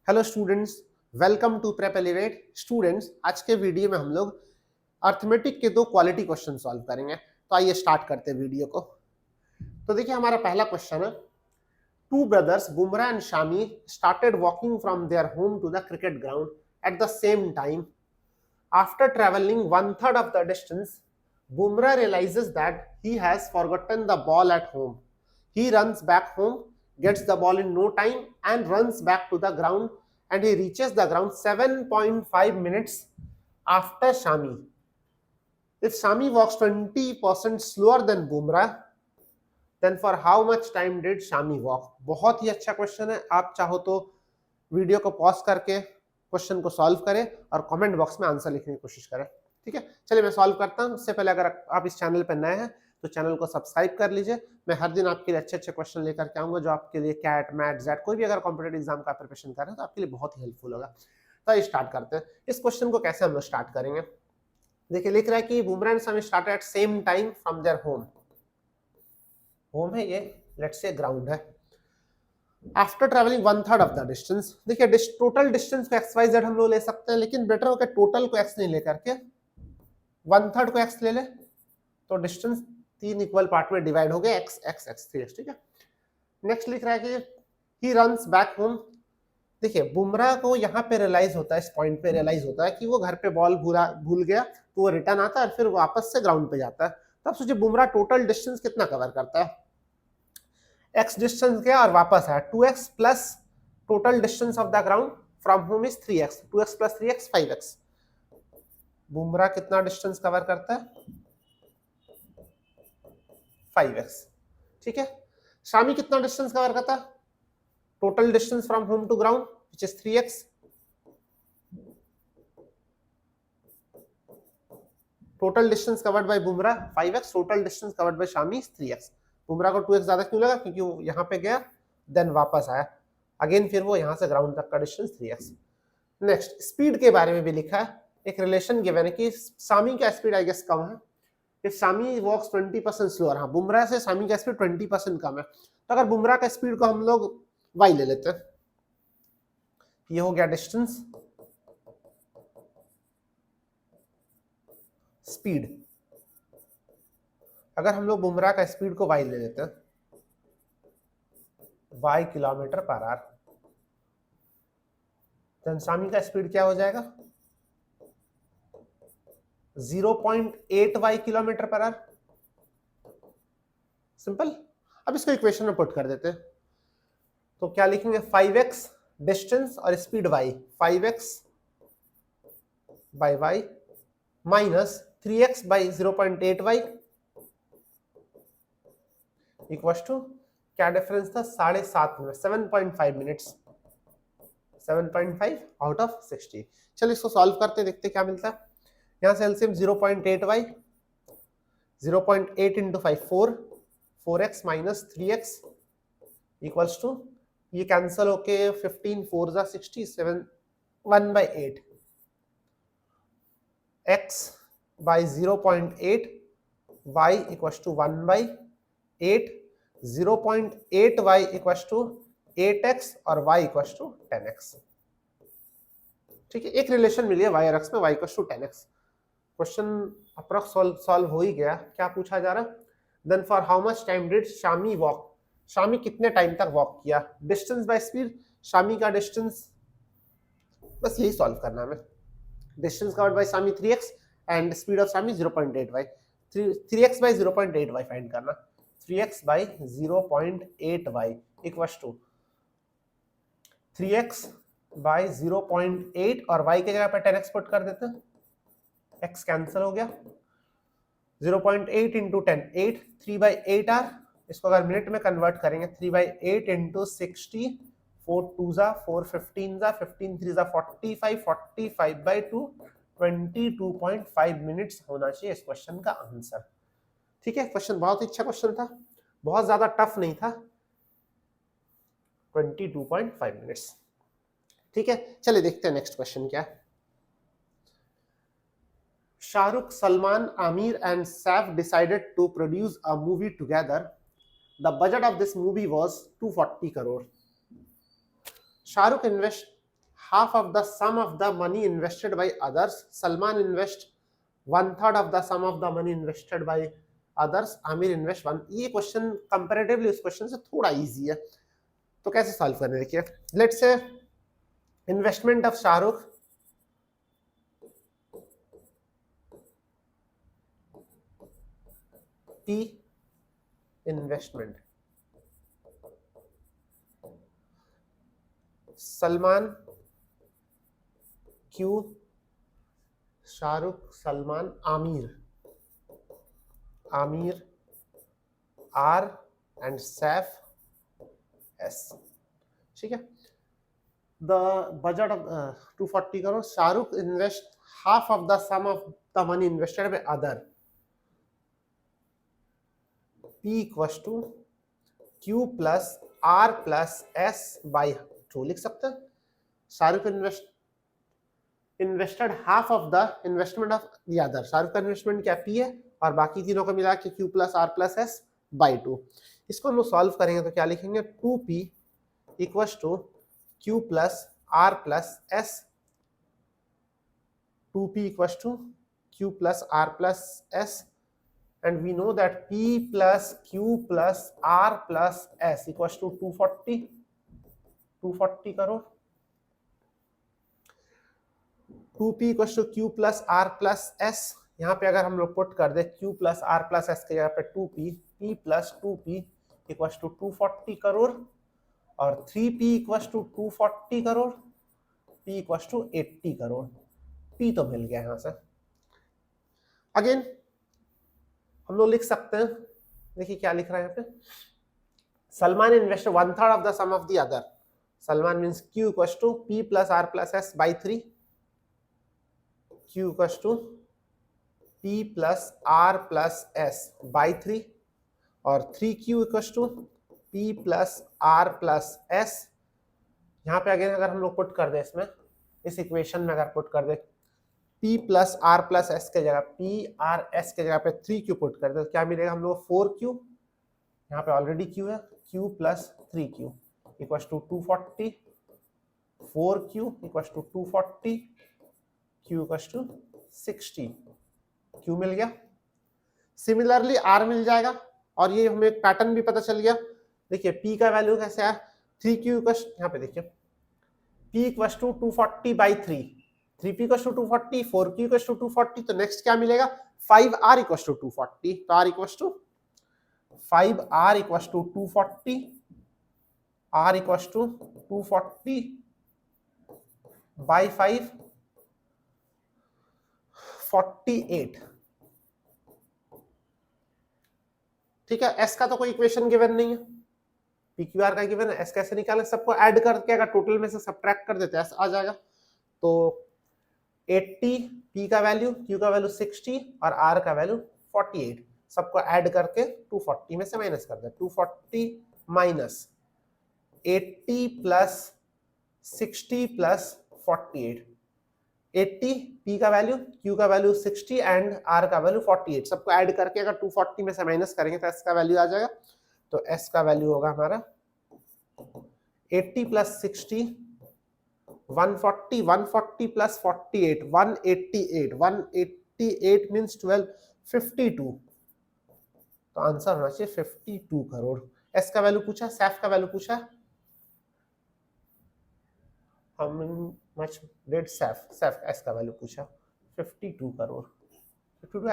Hello students, welcome to Prep Elevate. Students, आज के video में हम लोग अर्थमेटिक के दो क्वालिटी क्वेश्चन सॉल्व करेंगे। तो आइए स्टार्ट करते हैं वीडियो को। तो देखिए, हमारा पहला क्वेश्चन है, two brothers Bumrah and Shami started walking from their home to the cricket ground at the same time. After travelling one third of the distance, Bumrah realizes that he has forgotten the ball at home. He runs back home, gets the ball in no time, and runs back to the ground. And he reaches the ground 7.5 minutes after Shami. If Shami walks 20% slower than Bumrah, then for how much time did Shami walk? बहुत ही अच्छा question है। आप चाहो तो video को pause करके question को solve करें और कमेंट बॉक्स में आंसर लिखने की कोशिश करें। ठीक है, चलिए मैं सॉल्व करता हूं। उससे पहले अगर आप इस चैनल पर नए हैं तो चैनल को सब्सक्राइब कर लीजिए। मैं हर दिन आपके लिए अच्छे अच्छे क्वेश्चन लेकर के आऊंगा जो आपके लिए कैट मैट जेट कोई भी अगर कॉम्पिटेटिव एग्जाम का प्रिपरेशन कर रहे हैं तो आपके लिए बहुत ही हेल्पफुल होगा। तो स्टार्ट करते हैं। इस क्वेश्चन को कैसे हम लोग स्टार्ट करेंगे, देखिए लिख रहा है कि Bumrah and Shami start at same time from their home. Home है ये, लेट्स से ग्राउंड है। After travelling one third of the distance, देखिए टोटल डिस्टेंस को एक्स वाई जेड हम लोग ले सकते हैं, लेकिन बेटर होकर टोटल को एक्स नहीं लेकर के वन थर्ड को एक्स ले ले तो डिस्टेंस तीन इक्वल पार्ट में डिवाइड हो गए, एक्स एक्स एक्स 3x। ठीक है, नेक्स्ट लिख रहा है कि ही रन्स बैक होम। देखिए बुमराह को यहाँ पे रियलाइज होता है, इस पॉइंट पे रियलाइज होता है कि वो घर पे बॉल भूल गया, तो वो रिटर्न आता है और फिर वापस से ग्राउंड पे जाता है। तब सोचिए बुमराह टोटल डिस्टेंस कितना कवर करता है, एक्स डिस्टेंस गया और वापस आया, 2x plus total distance of the ground from home is 3x, 2x plus 3x 5x। Bumrah कितना डिस्टेंस कवर करता है, 5x। ठीक है, शामी कितना डिस्टेंस कवर करता है, total distance from home to ground which is 3x, total distance covered by Bumrah 5x, total distance covered by Shami 3x। Bumrah को 2x ज्यादा क्यों लगा, क्योंकि वो यहाँ पे गया देन वापस आया अगेन, फिर वो यहाँ से ग्राउंड तक का डिस्टेंस 3x। नेक्स्ट स्पीड के बारे में भी लिखा है, एक रिलेशन गिवन है कि शामी का स्पीड आई गेस कम है। इफ शामी वॉक्स 20% स्लोअर, हाँ बुमराह से शामी का स्पीड 20% कम है, तो अगर बुमराह का स्पीड को हम लोग y ले लेते हैं, ये हो गया डिस्टेंस, स्पीड। अगर हम लोग बुमराह का स्पीड को y ले लेते हैं, y किलोमीटर पर आवर, तो शामी का स्पीड क्या हो जाएगा, 0.8 किलोमीटर पर आवर। सिंपल। अब इसको इक्वेशन में पुट कर देते हैं, तो क्या लिखेंगे, 5x डिस्टेंस और speed y, 5x by y minus 3x by 0.8y equal to, क्या डिफरेंस था, 7.5 मिनट, 7.5 मिनट्स, 7.5 आउट ऑफ 60। चलो इसको सॉल्व करते देखते क्या मिलता है। यहां से LCM 0.8y, 0.8 into 5 4, 4x minus 3x equals to, ये कैंसल होके 15 4 जा 60, 7 1/8 x by 0.8 y equals to 1/8, 0.8y equals to 8x और y इक्वल्स टू 10x। ठीक है, एक रिलेशन मिली है y और x में, y equals to 10x। Question approx solve हो ही गया। क्या पूछा जा रहा, then for how much time did Shami walk, Shami कितने टाइम तक वॉक किया, डिस्टेंस बाय स्पीड, शामी का डिस्टेंस, बस यही सॉल्व करना है हमें। Distance covered by Shami 3x and speed of Shami 0.8y, 3x by 0.8y find करना, 3x by 0.8y equals to 3x bye 0.8 और y के जगह पे 10x पुट कर देते हैं, x कैंसिल हो गया, 0.8 इंटू 10 8, 3/8r, इसको अगर मिनट में कन्वर्ट करेंगे 3/8 इंटू 60, 4 2 जा 4 15 जा 15 3 जा 45, 45/2, 22.5 मिनट्स होना चाहिए इस क्वेश्चन का आंसर। ठीक है, क्वेश्चन बहुत ही अच्छा क्वेश्चन था, बहुत ज्यादा टफ नहीं था, 22.5 मिनट्स। ठीक है, चलिए देखते हैं नेक्स्ट क्वेश्चन क्या है। Shahrukh, Salman, Aamir and Saif decided to produce a movie together. The budget of this movie was 240 crore. Shahrukh half of the sum of the money invested by others. Salman invest 1/3 of the sum of the money invested by others. Amir invest 1. ये question comparatively उस question से थोड़ा easy है, तो कैसे solve करने देखिए. Let's say investment of Shahrukh P investment, Salman Q, Shahrukh Salman Aamir R and Saif S. ठीक है. The budget of 240 crore. Shahrukh invest half of the sum of the money invested by other. P equals to Q plus R plus S by 2 लिख सकते हैं. Shahrukh invested half of the investment of the other. Shahrukh का investment क्या P है और बाकी तीनों को मिला के Q plus R plus S by 2. इसको हम लोग सॉल्व करेंगे तो क्या लिखेंगे, 2P equals to Q plus R plus S. 2P equals to Q plus R plus S, and we know that P plus Q plus R plus S equals to 240 crore. 2P equals to Q plus R plus S. यहाँ पे अगर हम लोग put कर दे Q plus R plus S के जगह पे 2P, P plus 2P equals to 240 crore और 3P equals to 240 crore, P equals to 80 crore. P तो मिल गया यहाँ से. अगेन हम लोग लिख सकते हैं, देखिए क्या लिख रहा है यहाँ पे, Salman invest 1/3 of the sum of the other. Salman means Q equals to P plus R plus S by 3. Q equals to P plus R plus S by 3 और 3Q equals to P plus R plus S. यहाँ पे again अगर हम लोग put कर दे इसमें, इस equation में अगर पुट कर दे P plus R plus S के जगह P R S के जगह पे 3Q पुट कर दे तो क्या मिलेगा हम लोग 4Q. यहाँ पे ऑलरेडी Q है, Q plus 3Q equals to 240. 4Q equals to 240, Q equals to 60. Q मिल गया. सिमिलरली R मिल जाएगा और ये हमें एक पैटर्न भी पता चल गया. देखिए P का वैल्यू कैसे है, 3Q इक्वल्स, यहाँ पे देखिए P equals to 240 by 3, 3P equals to 240, 4Q equals to 240. तो नेक्स्ट क्या मिलेगा, 5R इक्वल्स टू 240. तो R equals to 5R equals to 240, R equals to 240 by 5, 48. ठीक है. S का तो कोई इक्वेशन गिवन नहीं है, PQR का गिवन है. S कैसे निकालें, सबको ऐड करके अगर टोटल में से सब्ट्रैक्ट कर देते हैं S आ जाएगा. तो 80 P का वैल्यू, Q का वैल्यू 60 और R का वैल्यू 48, सबको ऐड करके 240 में से माइनस कर दे. 240 माइनस 80 प्लस 60 प्लस 48. 80 P का वैल्यू, Q का वैल्यू 60 एंड R का वैल्यू 48, सबको ऐड करके अगर 240 में से माइनस करेंगे तो S का वैल्यू आ जाएगा. तो S का वैल्यू होगा हमारा 80 प्लस 60 140, 140 प्लस 48 188, 188 मींस 12, 52. तो आंसर होना चाहिए 52 करोड़. S का वैल्यू पूछा, सैफ का वैल्यू पूछा, हम मच डेड सैफ S का वैल्यू पूछा 52 करोड़. 52